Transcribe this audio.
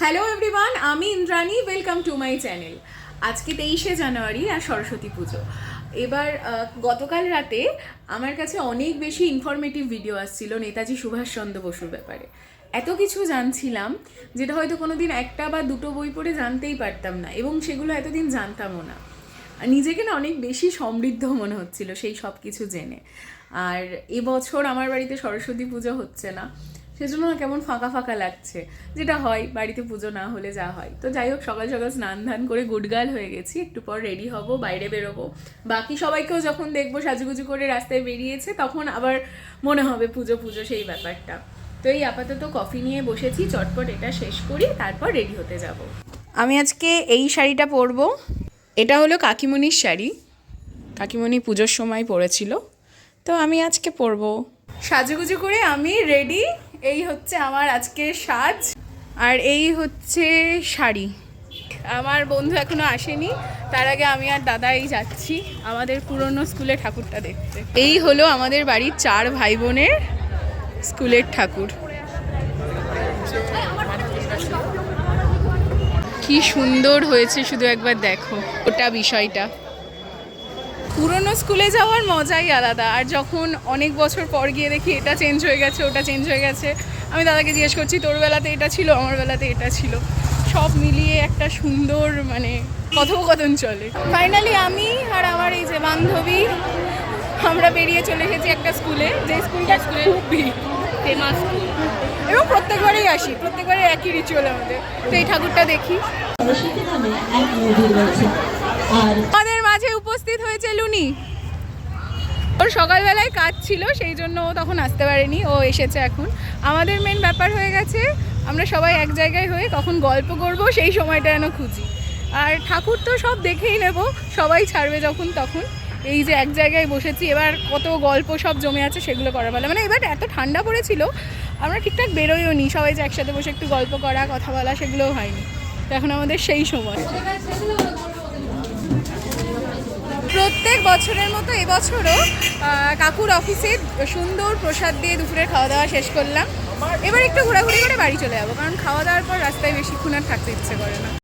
Hello everyone, আমি Indrani. Welcome to my channel. আজকে 23শে জানুয়ারি আর সরস্বতী পুজো। এবার গতকাল রাতে আমার কাছে অনেক বেশি ইনফরমেটিভ ভিডিও আসছিল নেতাজি সুভাষচন্দ্র বসুর ব্যাপারে। এত কিছু জানছিলাম যেটা হয়তো কোনোদিন একটা বা দুটো বই পড়ে জানতেই পারতাম না, এবং সেগুলো এতদিন জানতামও না। নিজেকে না অনেক বেশি সমৃদ্ধ মনে হচ্ছিল সেই সব কিছু জেনে। আর এবছর আমার বাড়িতে সরস্বতী পুজো হচ্ছে না, সেজন্য কেমন ফাঁকা ফাঁকা লাগছে, যেটা হয় বাড়িতে পুজো না হলে যা হয়। তো যাই হোক, সকাল সকাল স্নান ধান করে গুডগার্ল হয়ে গেছি, একটু পর রেডি হব, বাইরে বেরোবো। বাকি সবাইকেও যখন দেখবো সাজুগুজু করে রাস্তায় বেরিয়েছে, তখন আবার মনে হবে পুজো পুজো সেই ব্যাপারটা। তো এই আপাতত কফি নিয়ে বসেছি, চটপট এটা শেষ করি, তারপর রেডি হতে যাব। আমি আজকে এই শাড়িটা পরবো। এটা হলো কাকিমণির শাড়ি, কাকিমণি পুজোর সময় পরেছিল, তো আমি আজকে পরবো। সাজুগুজু করে আমি রেডি। এই হচ্ছে আমার আজকের সাজ, আর এই হচ্ছে শাড়ি। আমার বন্ধু এখনো আসেনি, তার আগে আমি আর দাদাই যাচ্ছি আমাদের পুরনো স্কুলের ঠাকুরটা দেখতে। এই হলো আমাদের বাড়ির 4 ভাই বোনের স্কুলের ঠাকুর। কি সুন্দর হয়েছে, শুধু একবার দেখো ওটা বিষয়টা। পুরনো স্কুলে যাওয়ার মজাই আলাদা। আর যখন অনেক বছর পর গিয়ে দেখি এটা চেঞ্জ হয়ে গেছে, ওটা চেঞ্জ হয়ে গেছে, আমি দাদাকে জিজ্ঞেস করছি তোর বেলাতে এটা ছিল, আমার বেলাতে এটা ছিল, সব মিলিয়ে একটা সুন্দর কথোপকথন চলে। ফাইনালি আমি আর আমার এই যে বান্ধবী আমরা বেরিয়ে চলে এসেছি একটা স্কুলে, যে স্কুলটা খুব ফেমাস স্কুল, এবং প্রত্যেকবারেই আসি, প্রত্যেকবারে একই রিচুয়াল আমাদের। তো এই ঠাকুরটা দেখি। আমাদের মাঝে উপস্থিত হয়েছে লুনি। ওর সকালবেলায় কাজ ছিল, সেই জন্য ও তখন আসতে পারেনি, ও এসেছে এখন। আমাদের মেন ব্যাপার হয়ে গেছে আমরা সবাই এক জায়গায় হয়ে কখন গল্প করব সেই সময়টা যেন খুঁজি। আর ঠাকুর তো সব দেখেই নেব, সবাই ছাড়বে যখন তখন। এই যে এক জায়গায় বসেছি, এবার কত গল্প সব জমে আছে সেগুলো করা ভালো। এবার এত ঠান্ডা পড়েছিল, আমরা ঠিকঠাক বেরোইও নি, সবাই যে একসাথে বসে একটু গল্প করা, কথা বলা, সেগুলোও হয়নি। তো এখন আমাদের সেই সময়। প্রত্যেক বছরের মতো এবছরও কাকুর অফিসে সুন্দর প্রসাদ দিয়ে দুপুরের খাওয়া দাওয়া শেষ করলাম। এবার একটু ঘোরাঘুরি করে বাড়ি চলে যাবো, কারণ খাওয়া দাওয়ার পর রাস্তায় বেশিক্ষণ আর থাকতে ইচ্ছে করে না।